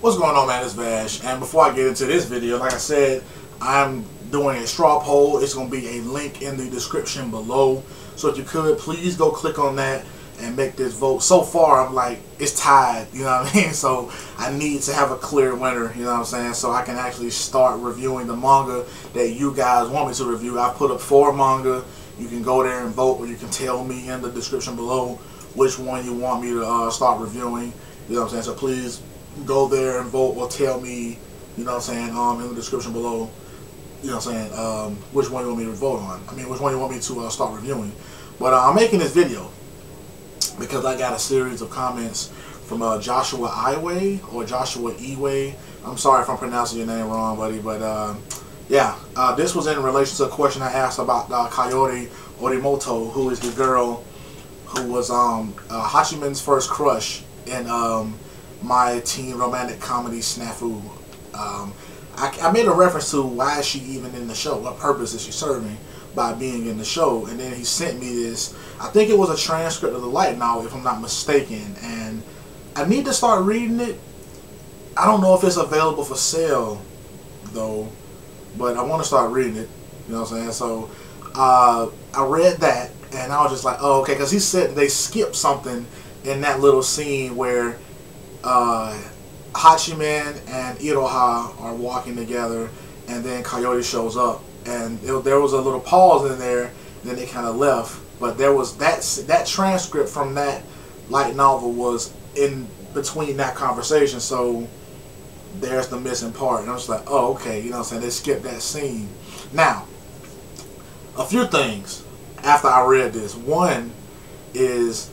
What's going on, man? It's Vash, and before I get into this video, like I said, I'm doing a straw poll. It's going to be a link in the description below, so if you could, please go click on that and make this vote. So far, I'm like, it's tied, you know what I mean? So I need to have a clear winner, you know what I'm saying, so I can actually start reviewing the manga that you guys want me to review. I put up 4 manga. You can go there and vote, or you can tell me in the description below which one you want me to start reviewing, you know what I'm saying? So please go there and vote, or tell me, you know what I'm saying, in the description below, you know what I'm saying, which one you want me to vote on. I mean, which one you want me to start reviewing. But I'm making this video because I got a series of comments from Joshua Iwe, or Joshua Iwe. I'm sorry if I'm pronouncing your name wrong, buddy, but yeah, this was in relation to a question I asked about Kaori Orimoto, who is the girl who was Hachiman's first crush in my teen romantic comedy SNAFU. I made a reference to why is she even in the show, what purpose is she serving by being in the show, and then he sent me this, I think it was a transcript of the light novel if I'm not mistaken, and I need to start reading it. I don't know if it's available for sale though, but I want to start reading it, you know what I'm saying? So I read that and I was just like, oh, okay, because he said they skipped something in that little scene where Hachiman and Iroha are walking together, and then Kaori shows up, and there was a little pause in there, and then they kind of left. But there was that transcript from that light novel was in between that conversation, so there's the missing part. And I was like, oh, okay, you know what I'm saying, they skipped that scene. Now, a few things after I read this. One is,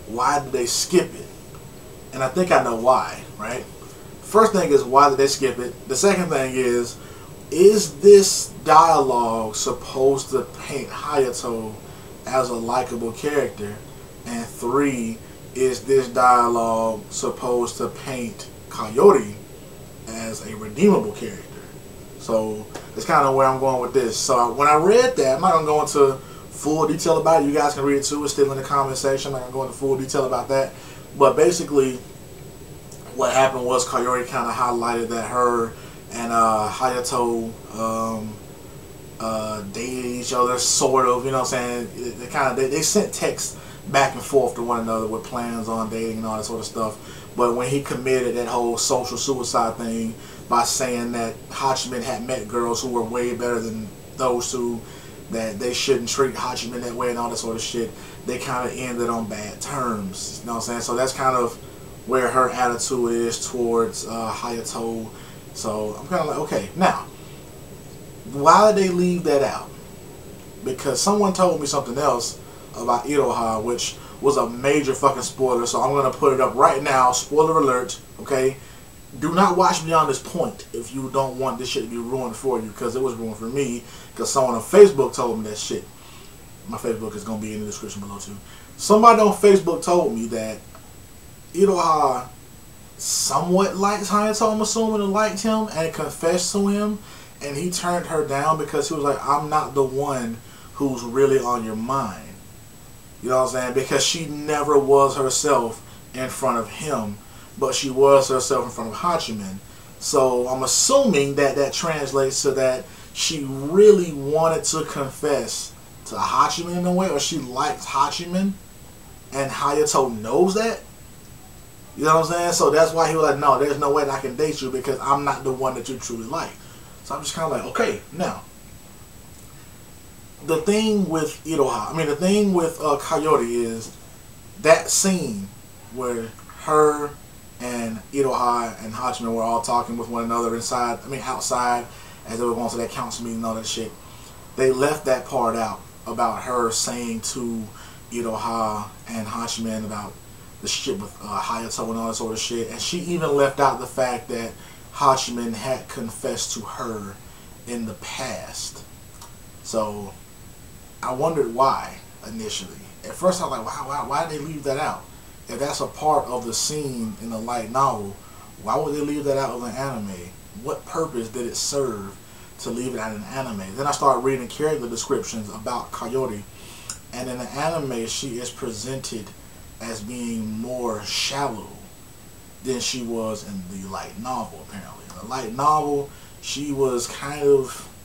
why did they skip it? And I think I know why, right? First thing is, why did they skip it? The second thing is this dialogue supposed to paint Hayato as a likable character? And 3, is this dialogue supposed to paint Kaori as a redeemable character? So that's kind of where I'm going with this. So when I read that, I'm not going to go into full detail about it. You guys can read it too. It's still in the comment section. I'm not going to go into full detail about that. But basically, what happened was Kaori kind of highlighted that her and Hayato dated each other, sort of, you know what I'm saying? They sent texts back and forth to one another with plans on dating and all that sort of stuff. But when he committed that whole social suicide thing by saying that Hachiman had met girls who were way better than those two, that they shouldn't treat Hachiman that way and all that sort of shit, they kind of ended on bad terms, you know what I'm saying? So that's kind of where her attitude is towards Hayato. So I'm kind of like, okay, now, why did they leave that out? Because someone told me something else about Iroha, which was a major fucking spoiler, so I'm going to put it up right now. Spoiler alert, okay? Do not watch beyond this point if you don't want this shit to be ruined for you, because it was ruined for me, because someone on Facebook told me that shit. My Facebook is going to be in the description below too. Somebody on Facebook told me that Iroha somewhat likes Hayato, I'm assuming, and liked him, and confessed to him, and he turned her down because he was like, I'm not the one who's really on your mind. You know what I'm saying? Because she never was herself in front of him, but she was herself in front of Hachiman. So I'm assuming that that translates to that she really wanted to confess to Hachiman in a way, or she likes Hachiman, and Hayato knows that. You know what I'm saying? So that's why he was like, no, there's no way that I can date you because I'm not the one that you truly like. So I'm just kind of like, okay, now, the thing with Iroha, the thing with Kaori is that scene where her and Iroha and Hachiman were all talking with one another outside, as they were going to that council meeting and all that shit. They left that part out about her saying to Iroha and Hachiman about the shit with Hayato and all that sort of shit. And she even left out the fact that Hachiman had confessed to her in the past. So I wondered why initially. At first I was like, why did they leave that out? If that's a part of the scene in the light novel, why would they leave that out of an anime? What purpose did it serve to leave it out in an anime? Then I started reading character descriptions about Kaori, and in the anime she is presented as being more shallow than she was in the light novel, apparently. In the light novel, she was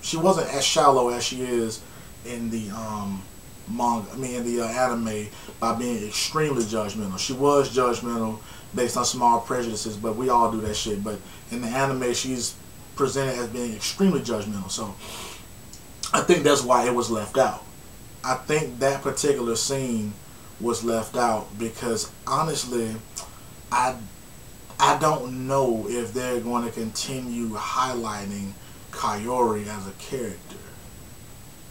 she wasn't as shallow as she is in the manga, in the anime, by being extremely judgmental. She was judgmental based on small prejudices, but we all do that shit. But in the anime, she's presented as being extremely judgmental. So I think that's why it was left out. I think that particular scene was left out because honestly, I don't know if they're going to continue highlighting Kaori as a character.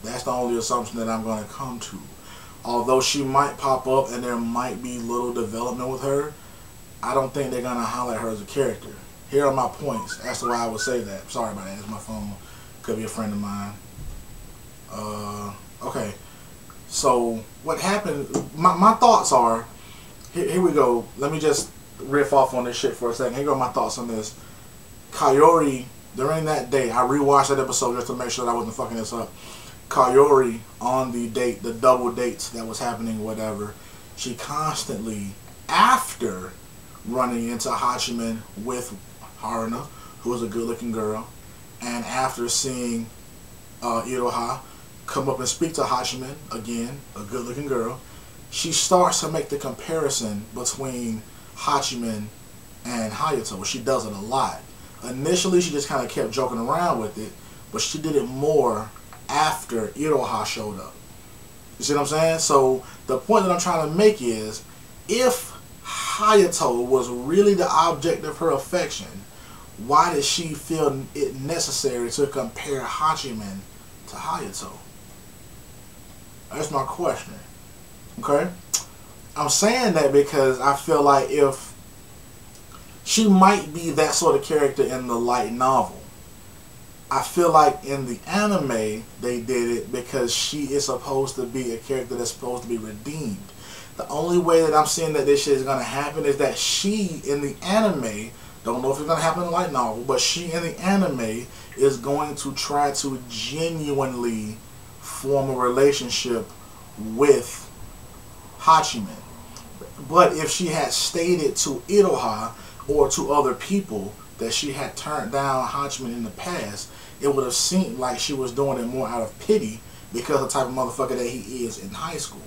That's the only assumption that I'm going to come to. Although she might pop up and there might be little development with her, I don't think they're going to highlight her as a character. Here are my points as to why I would say that. Sorry about that. It's my phone. Could be a friend of mine. Okay. So, what happened, my thoughts are, here we go. Let me just riff off on this shit for a second. Here go my thoughts on this. Kaori, during that day, I rewatched that episode just to make sure that I wasn't fucking this up. Kaori, on the date, the double dates that was happening, whatever, she constantly, after running into Hachiman with Haruna, who was a good-looking girl, and after seeing Iroha come up and speak to Hachiman, again, a good-looking girl, she starts to make the comparison between Hachiman and Hayato. She does it a lot. Initially, she just kind of kept joking around with it, but she did it more after Iroha showed up. You see what I'm saying? So the point that I'm trying to make is, if Hayato was really the object of her affection, why did she feel it necessary to compare Hachiman to Hayato? That's my question. Okay? I'm saying that because I feel like if she might be that sort of character in the light novel, I feel like in the anime they did it because she is supposed to be a character that's supposed to be redeemed. The only way that I'm seeing that this shit is going to happen is that she in the anime, don't know if it's going to happen in the light novel, but she in the anime is going to try to genuinely form a relationship with Hachiman. But if she had stated to Iroha or to other people that she had turned down Hachiman in the past, it would have seemed like she was doing it more out of pity because of the type of motherfucker that he is in high school.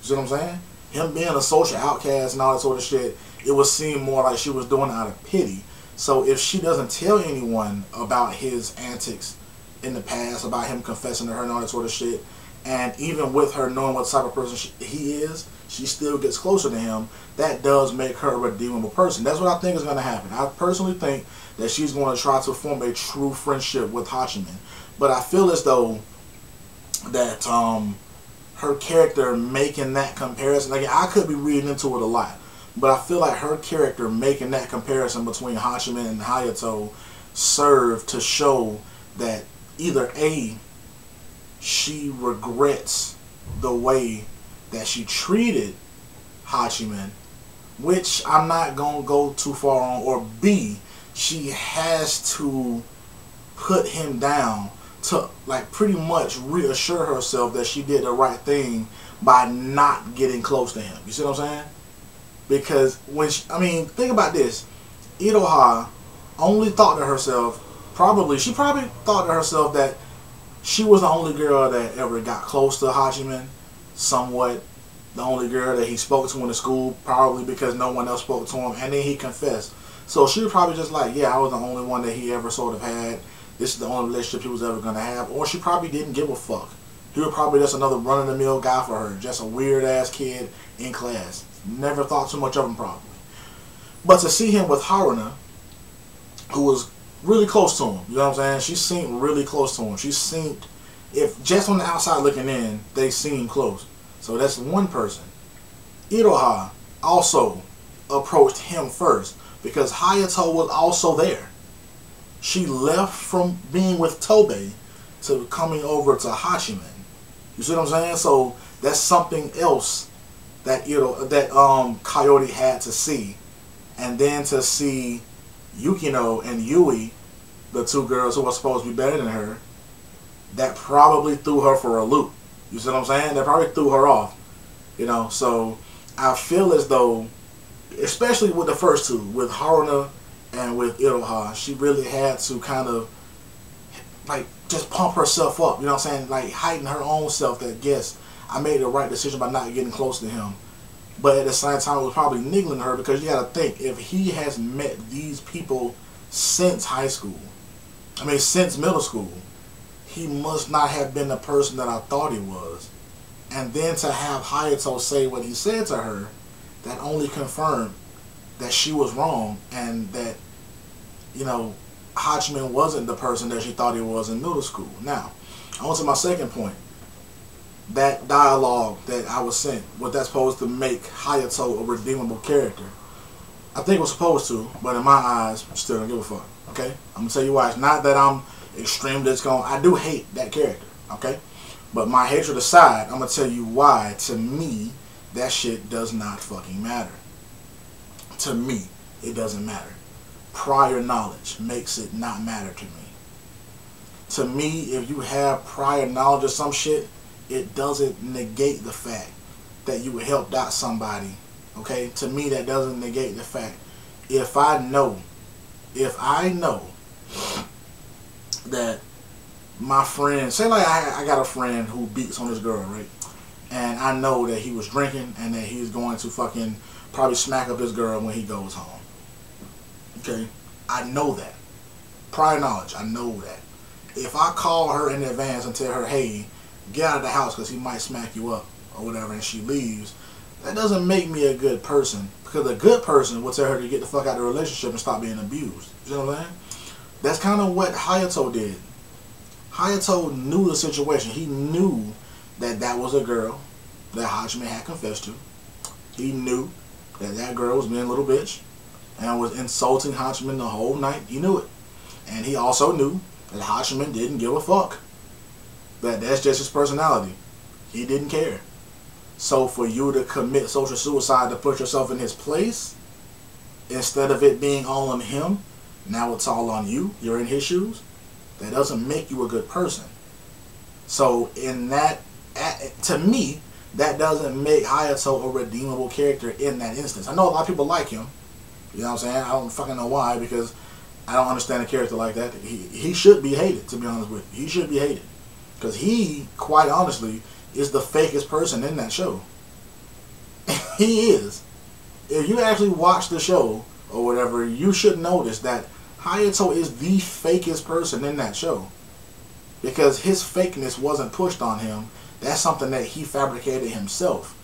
You see what I'm saying? Him being a social outcast and all that sort of shit, it would seem more like she was doing it out of pity. So if she doesn't tell anyone about his antics in the past, about him confessing to her and all that sort of shit, and even with her knowing what type of person he is, she still gets closer to him, that does make her a redeemable person. That's what I think is going to happen. I personally think that she's going to try to form a true friendship with Hachiman. But I feel as though that her character making that comparison, like, I could be reading into it a lot, but I feel like her character making that comparison between Hachiman and Hayato served to show that either A, she regrets the way that she treated Hachiman, which I'm not going to go too far on, or B, she has to put him down to, like, pretty much reassure herself that she did the right thing by not getting close to him. You see what I'm saying? Because when she, think about this. Iroha only thought to herself, she probably thought to herself that she was the only girl that ever got close to Hachiman, somewhat. The only girl that he spoke to in the school, probably because no one else spoke to him, and then he confessed. So she was probably just like, yeah, I was the only one that he ever sort of had. This is the only relationship he was ever going to have. Or she probably didn't give a fuck. He was probably just another run-of-the-mill guy for her, just a weird-ass kid in class. Never thought too much of him, probably. But to see him with Haruna, who was really close to him, you know what I'm saying? She seemed really close to him. She seemed, if just on the outside looking in, they seemed close. So that's one person. Iroha also approached him first because Hayato was also there. She left from being with Tobe to coming over to Hachiman. You see what I'm saying? So that's something else that Kaori had to see. And then to see Yukino and Yui, the two girls who were supposed to be better than her, that probably threw her for a loop. You see what I'm saying? That probably threw her off. You know, so I feel as though especially with the first two, with Haruna and with Iroha, she really had to kind of like just pump herself up, you know what I'm saying? Like heighten her own self that yes, I made the right decision by not getting close to him. But at the same time, it was probably niggling her because you got to think, if he has met these people since high school, I mean since middle school, he must not have been the person that I thought he was. And then to have Hayato say what he said to her, that only confirmed that she was wrong and that, you know, Hachiman wasn't the person that she thought he was in middle school. Now, on to my second point. That dialogue that I was sent, was that supposed to make Hayato a redeemable character? I think it was supposed to, but in my eyes, I still don't give a fuck. Okay? I'm going to tell you why. It's not that I'm extremely I do hate that character. Okay? But my hatred aside, I'm going to tell you why, to me, that shit does not fucking matter. To me, it doesn't matter. Prior knowledge makes it not matter to me. To me, if you have prior knowledge of some shit, it doesn't negate the fact that you helped out somebody. Okay? To me, that doesn't negate the fact. If I know that my friend, say like I got a friend who beats on this girl, right? And I know that he was drinking and that he's going to fucking probably smack up this girl when he goes home. Okay? I know that. Prior knowledge, I know that. If I call her in advance and tell her, hey, get out of the house because he might smack you up or whatever, and she leaves, that doesn't make me a good person. Because a good person would tell her to get the fuck out of the relationship and stop being abused. You know what I'm saying? That's kind of what Hayato did. Hayato knew the situation. He knew that that was a girl that Hachiman had confessed to. He knew that that girl was being a little bitch and was insulting Hachiman the whole night. He knew it. And he also knew that Hachiman didn't give a fuck. That's just his personality. He didn't care. So for you to commit social suicide to put yourself in his place, instead of it being all on him, now it's all on you. You're in his shoes. That doesn't make you a good person. So in that, to me, that doesn't make Hayato a redeemable character in that instance. I know a lot of people like him. You know what I'm saying? I don't fucking know why, because I don't understand a character like that. He should be hated, to be honest with you. He should be hated. Because he, quite honestly, is the fakest person in that show. He is. If you actually watch the show, or whatever, you should notice that Hayato is the fakest person in that show. Because his fakeness wasn't pushed on him. That's something that he fabricated himself.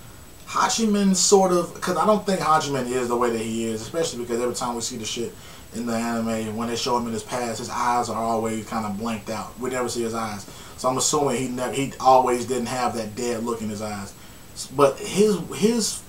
Hachiman sort of, because I don't think Hachiman is the way that he is, especially because every time we see the shit in the anime, when they show him in his past, his eyes are always kind of blanked out. We never see his eyes. So I'm assuming he always didn't have that dead look in his eyes. But his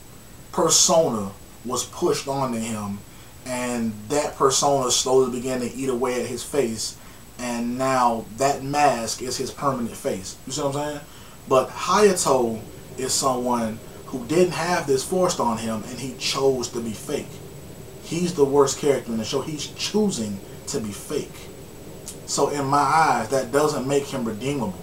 persona was pushed onto him, and that persona slowly began to eat away at his face, and now that mask is his permanent face. You see what I'm saying? But Hayato is someone who didn't have this forced on him, and he chose to be fake. He's the worst character in the show. He's choosing to be fake. So in my eyes, that doesn't make him redeemable.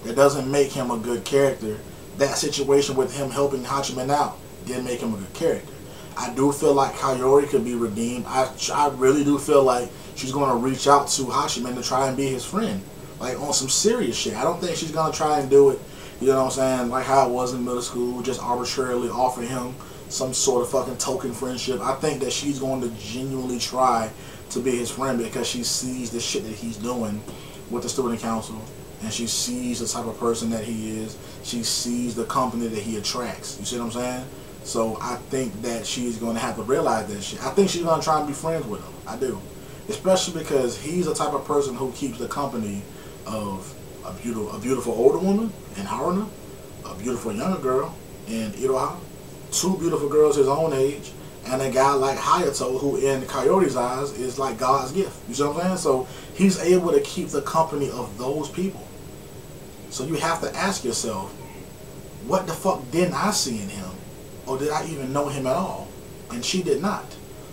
That doesn't make him a good character. That situation with him helping Hachiman out didn't make him a good character. I do feel like Kaori could be redeemed. I really do feel like she's going to reach out to Hachiman to try and be his friend. Like on some serious shit. I don't think she's going to try and do it, you know what I'm saying, like how it was in middle school, just arbitrarily offer him some sort of fucking token friendship. I think that she's going to genuinely try to be his friend because she sees the shit that he's doing with the student council, and she sees the type of person that he is. She sees the company that he attracts. You see what I'm saying? So I think that she's going to have to realize that shit. I think she's going to try and be friends with him. I do. Especially because he's the type of person who keeps the company of a beautiful older woman in Haruna, a beautiful younger girl in Iroha, two beautiful girls his own age, and a guy like Hayato, who in Kaori's eyes is like God's gift. You see what I'm saying? So he's able to keep the company of those people. So you have to ask yourself, what the fuck didn't I see in him? Or did I even know him at all? And she did not.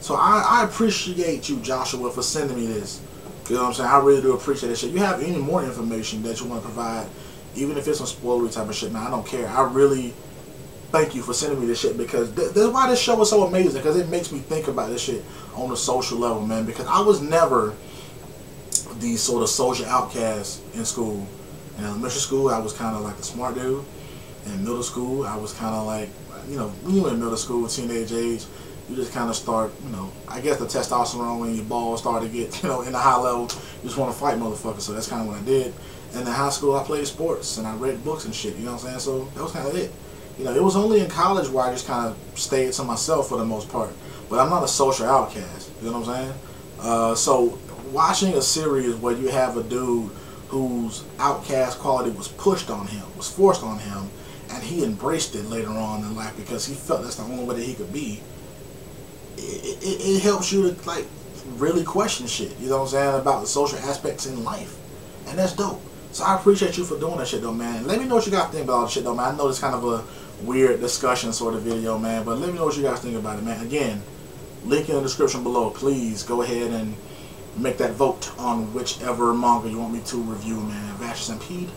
So I appreciate you, Joshua, for sending me this. You know what I'm saying? I really do appreciate that shit. You have any more information that you want to provide, even if it's some spoilery type of shit, man, I don't care. I really thank you for sending me this shit, because that's why this show is so amazing, because it makes me think about this shit on a social level, man. Because I was never the sort of social outcast in school. In elementary school, I was kind of like the smart dude. In middle school, I was kind of like, you know, when you were in middle school, teenage age, you just kind of start, you know, I guess the testosterone when your balls start to get, you know, in the high level, you just want to fight motherfuckers. So that's kind of what I did. And in high school, I played sports and I read books and shit, you know what I'm saying? So that was kind of it. You know, it was only in college where I just kind of stayed to myself for the most part. But I'm not a social outcast, you know what I'm saying? So watching a series where you have a dude whose outcast quality was pushed on him, was forced on him, and he embraced it later on in life because he felt that's the only way that he could be, it helps you to, like, really question shit, you know what I'm saying, about the social aspects in life. And that's dope. So I appreciate you for doing that shit, though, man. Let me know what you guys think about all the shit, though, man. I know it's kind of a weird discussion sort of video, man, but let me know what you guys think about it, man. Again, link in the description below. Please go ahead and make that vote on whichever manga you want me to review, man. Vash and Pede.